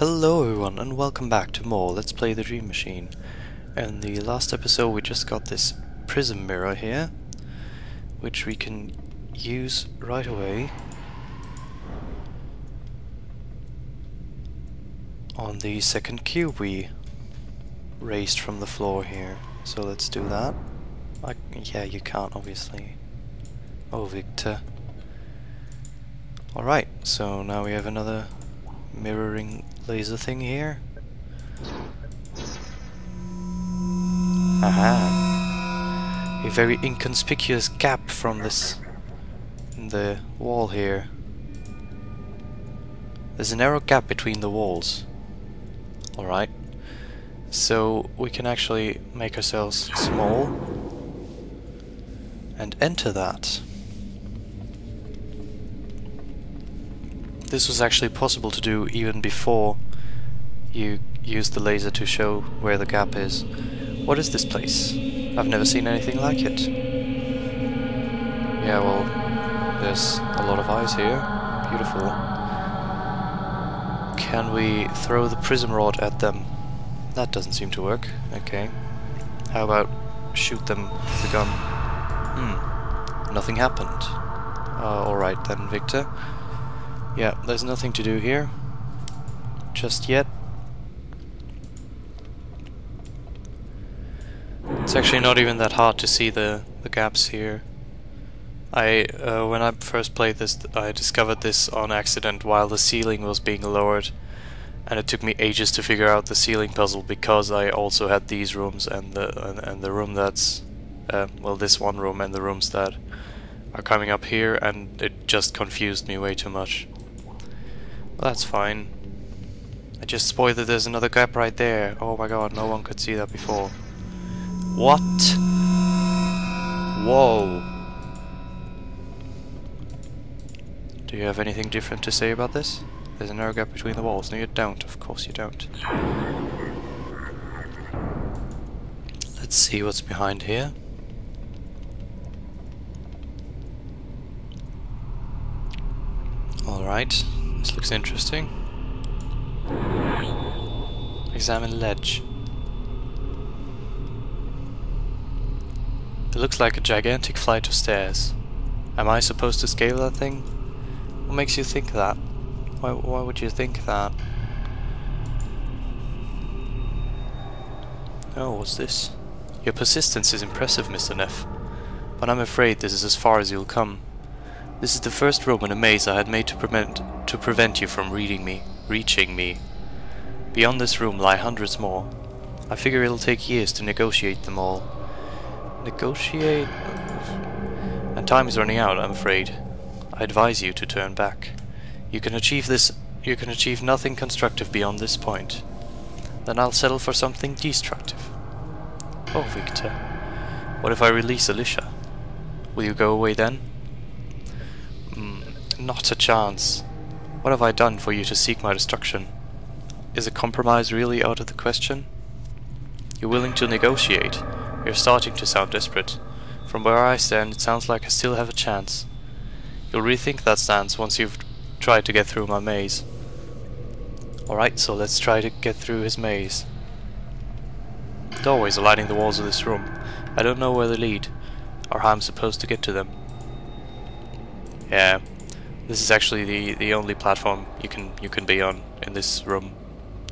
Hello everyone and welcome back to more Let's Play the Dream Machine. In the last episode we just got this prism mirror here, which we can use right away on the second cube we raised from the floor here. So let's do that. Yeah, you can't obviously. Oh, Victor. Alright, so now we have another mirroring laser thing here. Aha! A very inconspicuous gap from this in the wall here. There's a narrow gap between the walls. Alright. So we can actually make ourselves small and enter that. This was actually possible to do even before you used the laser to show where the gap is. What is this place? I've never seen anything like it. Yeah, well, there's a lot of eyes here. Beautiful. Can we throw the prism rod at them? That doesn't seem to work. Okay. How about shoot them with the gun? Nothing happened. Alright then, Victor. Yeah, there's nothing to do here. Just yet. It's actually not even that hard to see the gaps here. When I first played this, I discovered this on accident while the ceiling was being lowered. And it took me ages to figure out the ceiling puzzle because I also had these rooms and the room that's... well, this one room and the rooms that are coming up here, and it just confused me way too much. Well, that's fine. I just spoiled that there's another gap right there. Oh my god, no one could see that before. What? Whoa. Do you have anything different to say about this? There's a narrow gap between the walls. No, you don't. Of course you don't. Let's see what's behind here. Alright. This looks interesting. Examine ledge. It looks like a gigantic flight of stairs. Am I supposed to scale that thing? What makes you think that? Why would you think that? Oh, what's this? Your persistence is impressive, Mr. Neff. But I'm afraid this is as far as you'll come. This is the first room in a maze I had made to prevent you from reaching me. Beyond this room lie hundreds more. I figure it'll take years to negotiate them all. Negotiate? And time is running out, I'm afraid. I advise you to turn back. You can achieve nothing constructive beyond this point. Then I'll settle for something destructive. Oh, Victor. What if I release Alicia? Will you go away then? Not a chance. What have I done for you to seek my destruction? Is a compromise really out of the question? You're willing to negotiate. You're starting to sound desperate. From where I stand, it sounds like I still have a chance. You'll rethink that stance once you've tried to get through my maze. Alright, so let's try to get through his maze. Doorways are lining the walls of this room. I don't know where they lead, or how I'm supposed to get to them. Yeah. This is actually the only platform you can be on in this room.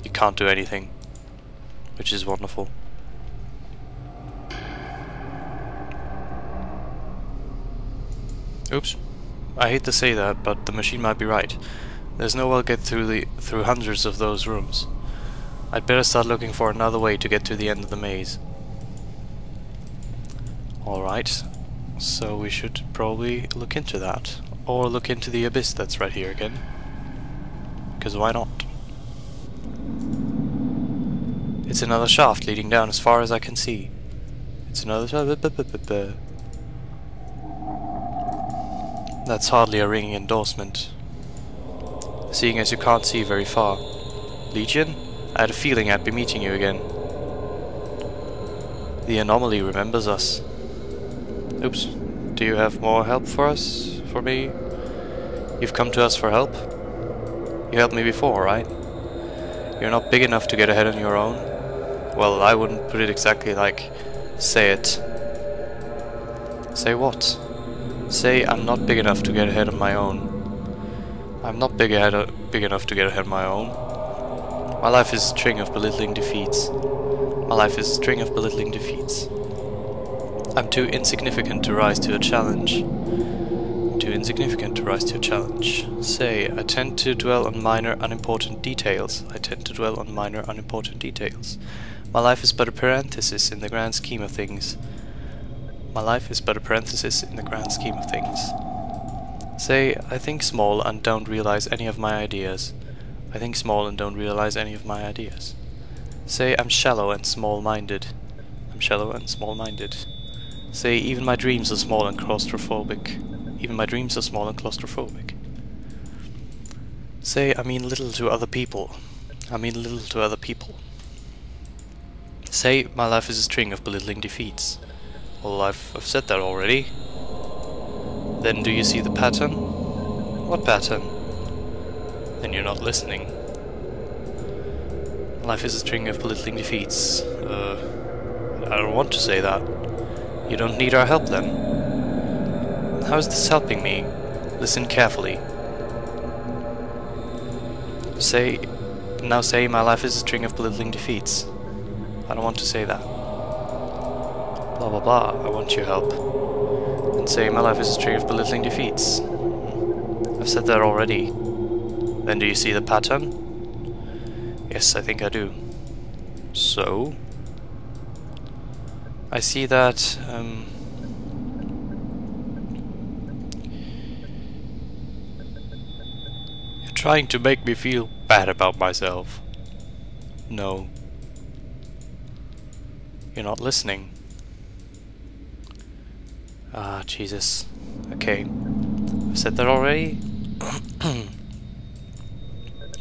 You can't do anything, which is wonderful. Oops. I hate to say that, but the machine might be right. There's no way I'll get through hundreds of those rooms. I'd better start looking for another way to get to the end of the maze. Alright. So we should probably look into that. Or look into the abyss that's right here again. Because why not? It's another shaft leading down as far as I can see. It's another shaft. That's hardly a ringing endorsement, seeing as you can't see very far. Legion? I had a feeling I'd be meeting you again. The anomaly remembers us. Oops. Do you have more help for us? For me? You've come to us for help? You helped me before, right? You're not big enough to get ahead on your own. Well, I wouldn't put it exactly like, say it. Say what? Say I'm not big enough to get ahead on my own. I'm not big enough to get ahead on my own. My life is a string of belittling defeats. My life is a string of belittling defeats. I'm too insignificant to rise to a challenge. Too insignificant to rise to a challenge. Say, I tend to dwell on minor, unimportant details. I tend to dwell on minor, unimportant details. My life is but a parenthesis in the grand scheme of things. My life is but a parenthesis in the grand scheme of things. Say, I think small and don't realize any of my ideas. I think small and don't realize any of my ideas. Say, I'm shallow and small-minded. I'm shallow and small-minded. Say, even my dreams are small and claustrophobic. Even my dreams are small and claustrophobic. Say, I mean little to other people. I mean little to other people. Say, my life is a string of belittling defeats. Well, I've said that already. Then do you see the pattern? What pattern? Then you're not listening. Life is a string of belittling defeats. I don't want to say that. You don't need our help then. How is this helping me? Listen carefully. Now say my life is a string of belittling defeats. I don't want to say that. Blah blah blah, I want your help. And say my life is a string of belittling defeats. I've said that already. Then do you see the pattern? Yes, I think I do. So? I see that, you're trying to make me feel bad about myself. No. You're not listening. Ah, Jesus. Okay. I've said that already?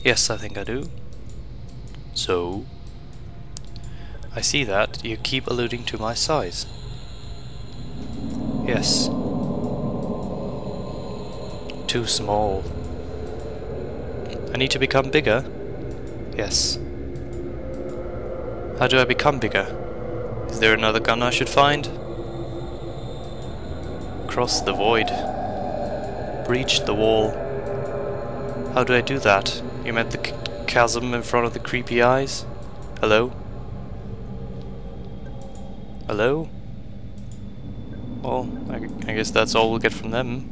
Yes, I think I do. So? I see that you keep alluding to my size. Yes. Too small. I need to become bigger? Yes. How do I become bigger? Is there another gun I should find? Cross the void. Breach the wall. How do I do that? You meant the chasm in front of the creepy eyes? Hello? Hello? Well, I guess that's all we'll get from them.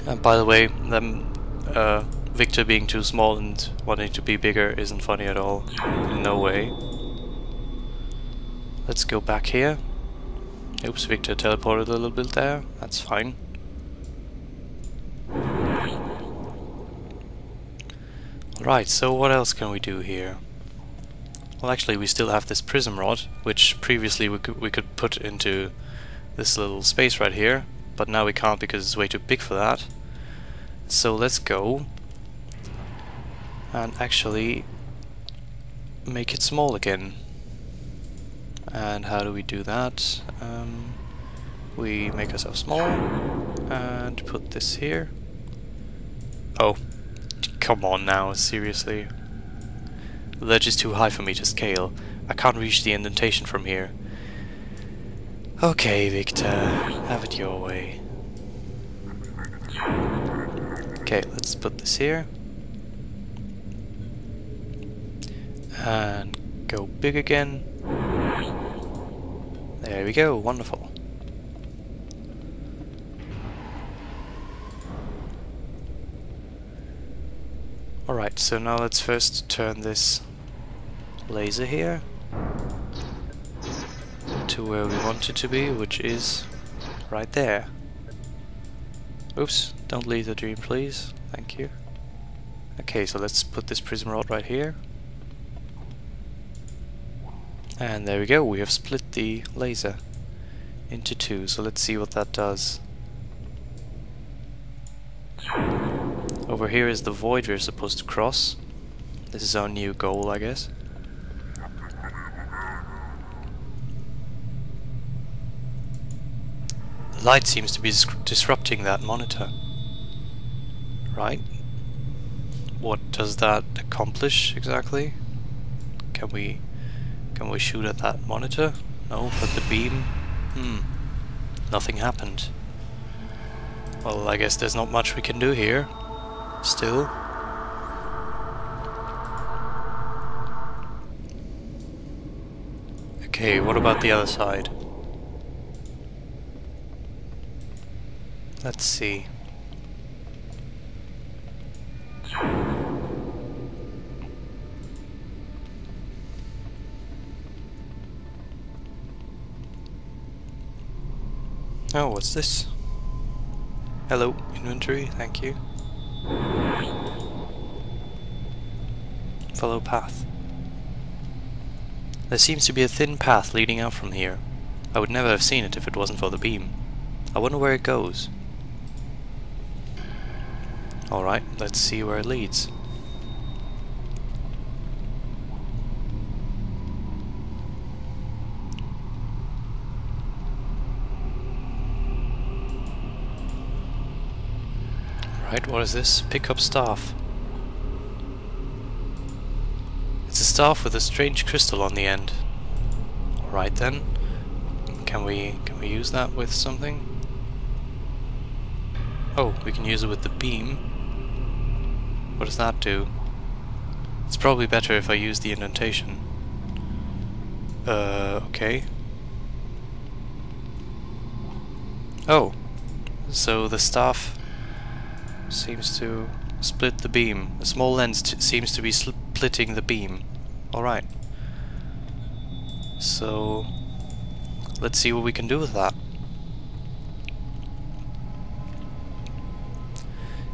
And by the way, Victor being too small and wanting to be bigger isn't funny at all. No way. Let's go back here. Oops, Victor teleported a little bit there. That's fine. Right, so what else can we do here? Well, actually, we still have this prism rod, which previously we could put into this little space right here, but now we can't because it's way too big for that. So let's go and actually make it small again. And how do we do that? We make ourselves small and put this here. Oh, come on now, seriously. The ledge is too high for me to scale. I can't reach the indentation from here. Okay, Victor, have it your way. Okay, let's put this here. And go big again. There we go, wonderful. Alright, so now let's first turn this laser here to where we want it to be, which is right there. Oops, don't leave the dream, please. Thank you. Okay, so let's put this prism rod right here. And there we go, we have split the laser into two, so let's see what that does. Over here is the void we're supposed to cross. This is our new goal, I guess. The light seems to be disrupting that monitor. Right? what does that accomplish exactly? Can we shoot at that monitor? No, but the beam? Nothing happened. Well, I guess there's not much we can do here. Still. Okay, what about the other side? Let's see. Oh, what's this? Hello, inventory, thank you. Follow path. There seems to be a thin path leading out from here. I would never have seen it if it wasn't for the beam. I wonder where it goes. Alright, let's see where it leads. Right, what is this? Pick up staff. It's a staff with a strange crystal on the end. Alright then. Can we use that with something? Oh, we can use it with the beam. What does that do? It's probably better if I use the indentation. Okay. Oh. So the staff seems to split the beam. A small lens seems to be splitting the beam. Alright. So let's see what we can do with that.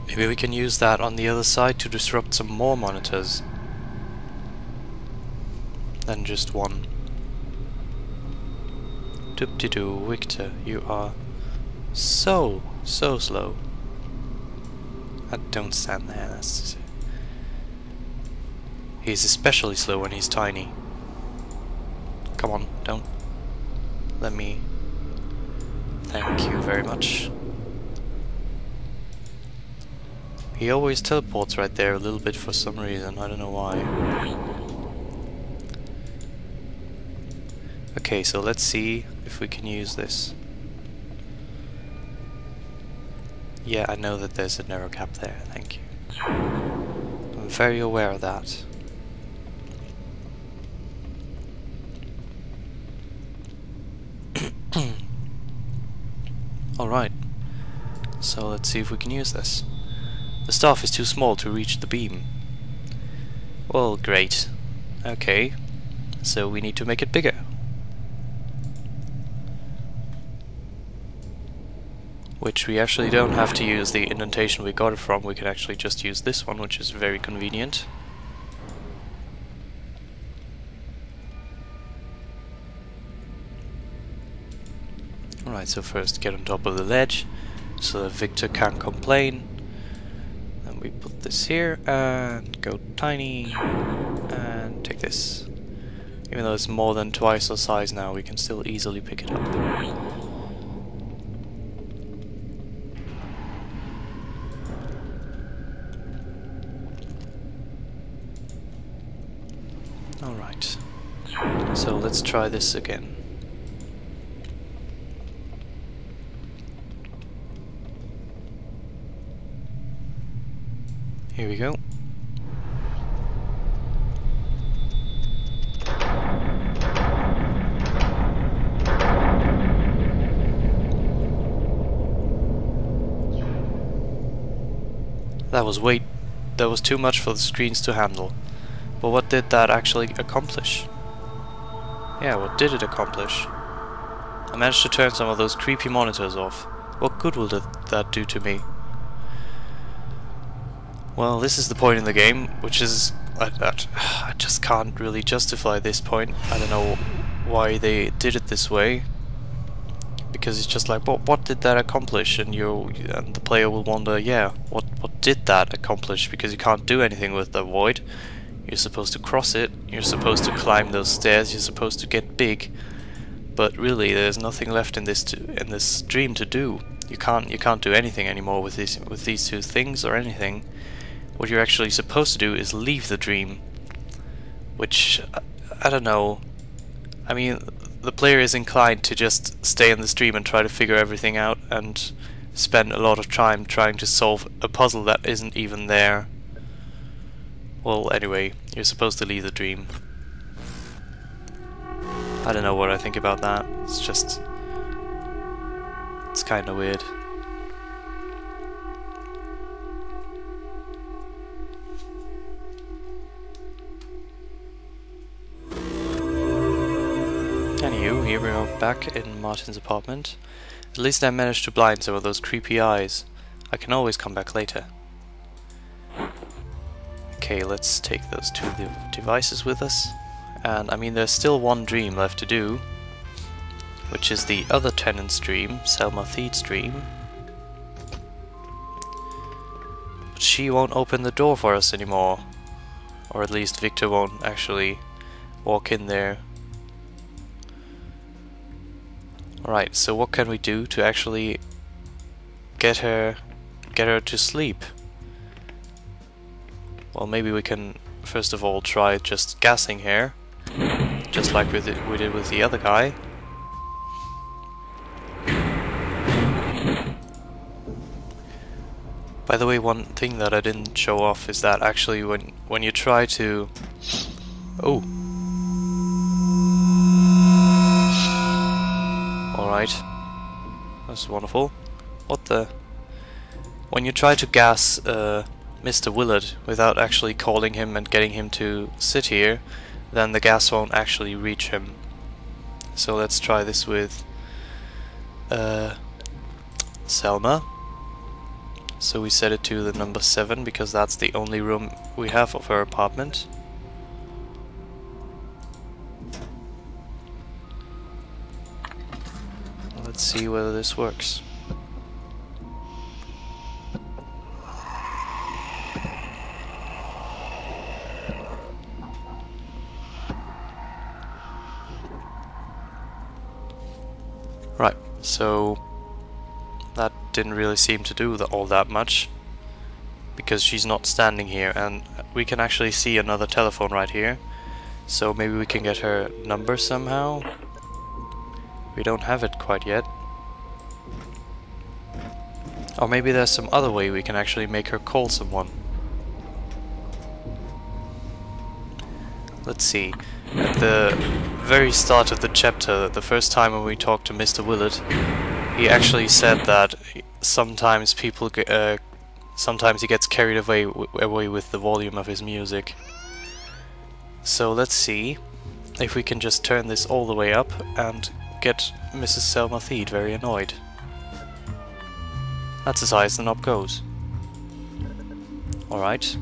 Maybe we can use that on the other side to disrupt some more monitors than just one. Doop-de-doo, Victor, you are so slow. Don't stand there, that's... He's especially slow when he's tiny. Come on, don't let me... Thank you very much. He always teleports right there a little bit for some reason, I don't know why. Okay, so let's see if we can use this. Yeah, I know that there's a narrow cap there, thank you. I'm very aware of that. Alright, so let's see if we can use this. The staff is too small to reach the beam. Well, great. Okay, so we need to make it bigger. Which we actually don't have to use the indentation we got it from, we can actually just use this one, which is very convenient. Alright, so first get on top of the ledge, so that Victor can't complain. Then we put this here, and go tiny, and take this. Even though it's more than twice our size now, we can still easily pick it up. Alright, so let's try this again. Here we go. That was too much for the screens to handle. But what did that actually accomplish? Yeah, what did it accomplish? I managed to turn some of those creepy monitors off. What good will that do to me? Well, this is the point in the game, which is... I just can't really justify this point. I don't know why they did it this way. Because it's just like, what did that accomplish? And the player will wonder, yeah, what did that accomplish? Because you can't do anything with the void. You're supposed to cross it, you're supposed to climb those stairs, you're supposed to get big, but really there's nothing left in this dream to do. You can't do anything anymore with these two things or anything. what you're actually supposed to do is leave the dream. Which, I don't know. I mean, the player is inclined to just stay in this dream and try to figure everything out and spend a lot of time trying to solve a puzzle that isn't even there. Well, anyway, you're supposed to leave the dream. I don't know what I think about that. It's just... it's kinda weird. Anywho, here we are back in Martin's apartment. At least I managed to blind some of those creepy eyes. I can always come back later. Okay, let's take those two devices with us. And I mean, there's still one dream left to do, which is the other tenant's dream, Selma Theed's dream. But she won't open the door for us anymore. Or at least Victor won't actually walk in there. Alright, so what can we do to actually get her to sleep? Well, maybe we can first of all try just gassing her, just like we did with the other guy. By the way, one thing that I didn't show off is that actually when you try to... oh! Alright. That's wonderful. What the... when you try to gas Mr. Willard without actually calling him and getting him to sit here, then the gas won't actually reach him. So let's try this with Selma. So we set it to the number 7 because that's the only room we have of her apartment. Let's see whether this works. Right, so that didn't really seem to do all that much, because she's not standing here, and we can actually see another telephone right here, so maybe we can get her number somehow. We don't have it quite yet. Or maybe there's some other way we can actually make her call someone. Let's see. At the very start of the chapter, the first time when we talked to Mr. Willard, he actually said that sometimes sometimes he gets carried away with the volume of his music. So let's see if we can just turn this all the way up and get Mrs. Selma Theed very annoyed. That's as high as the knob goes. Alright.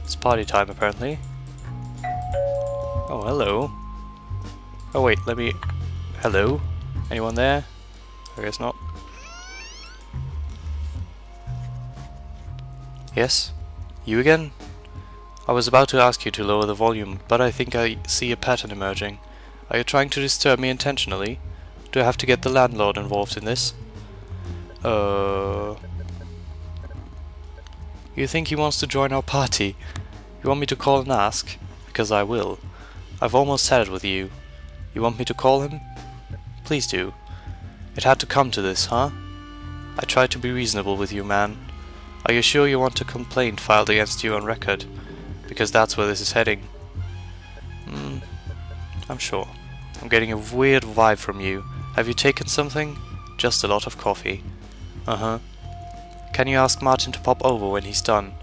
It's party time apparently. Oh, hello. Oh wait, let me... hello? Anyone there? I guess not. Yes? You again? I was about to ask you to lower the volume, but I think I see a pattern emerging. Are you trying to disturb me intentionally? Do I have to get the landlord involved in this? You think he wants to join our party? You want me to call and ask? Because I will. I've almost had it with you. You want me to call him? Please do. It had to come to this, huh? I tried to be reasonable with you, man. Are you sure you want a complaint filed against you on record? Because that's where this is heading. I'm sure. I'm getting a weird vibe from you. Have you taken something? Just a lot of coffee. Uh-huh. Can you ask Martin to pop over when he's done?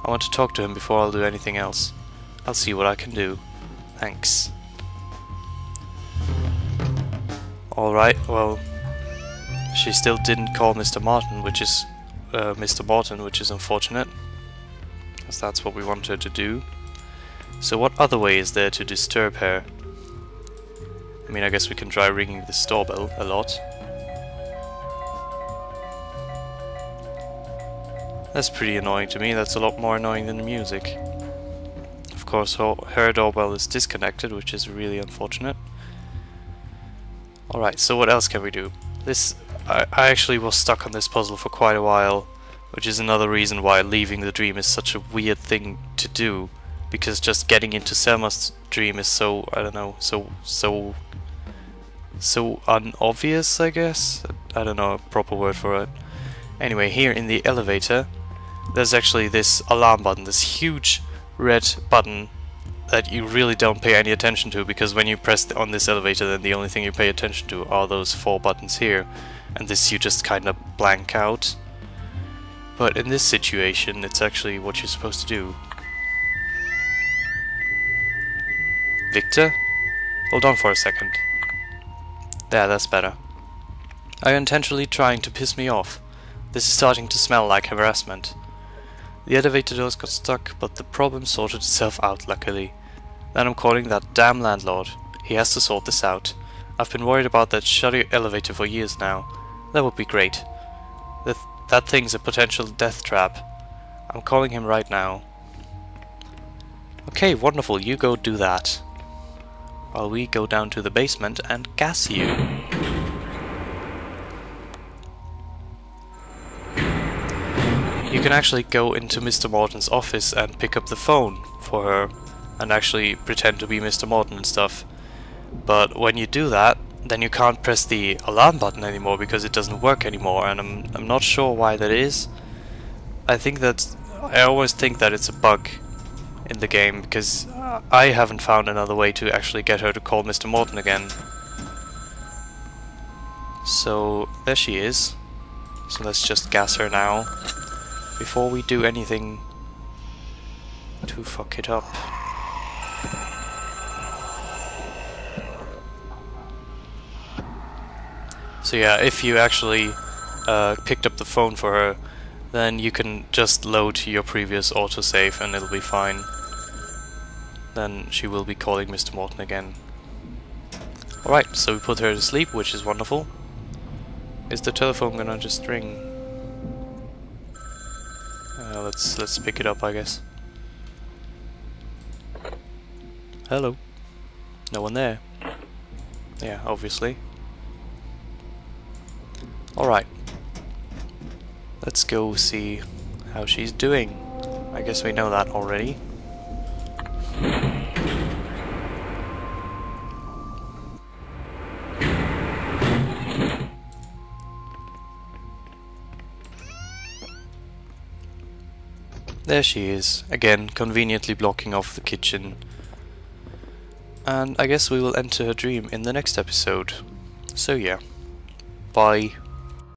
I want to talk to him before I'll do anything else. I'll see what I can do. Thanks. Alright, well... she still didn't call Mr. Martin, which is... Mr. Morton, which is unfortunate. Because that's what we want her to do. So what other way is there to disturb her? I mean, I guess we can try ringing this doorbell a lot. That's pretty annoying to me. That's a lot more annoying than the music. Of course, her doorbell is disconnected, which is really unfortunate. Alright, so what else can we do? I actually was stuck on this puzzle for quite a while, which is another reason why leaving the dream is such a weird thing to do, because just getting into Selma's dream is so, I don't know, so unobvious, I guess? I don't know a proper word for it. Anyway, here in the elevator, there's actually this alarm button, this huge red button that you really don't pay any attention to, because when you press on this elevator, then the only thing you pay attention to are those 4 buttons here, and this you just kind of blank out. But in this situation, it's actually what you're supposed to do. Victor? Hold on for a second. There, that's better. Are you intentionally trying to piss me off? This is starting to smell like harassment. The elevator doors got stuck, but the problem sorted itself out, luckily. Then I'm calling that damn landlord. He has to sort this out. I've been worried about that shutty elevator for years now. That would be great. That thing's a potential death trap. I'm calling him right now. Okay, wonderful, you go do that. While we go down to the basement and gas you. You can actually go into Mr. Morton's office and pick up the phone for her and actually pretend to be Mr. Morton and stuff. But when you do that, then you can't press the alarm button anymore because it doesn't work anymore, and I'm not sure why that is. I always think that it's a bug in the game, because I haven't found another way to actually get her to call Mr. Morton again. So there she is. So let's just gas her now before we do anything to fuck it up. So yeah, if you actually picked up the phone for her, then you can just load your previous autosave and it'll be fine. Then she will be calling Mr. Morton again. Alright, so we put her to sleep, which is wonderful. Is the telephone gonna just ring? Let's pick it up, I guess. Hello. No one there. Yeah, obviously. Alright. Let's go see how she's doing. I guess we know that already. There she is, again conveniently blocking off the kitchen. And I guess we will enter her dream in the next episode. So yeah, bye.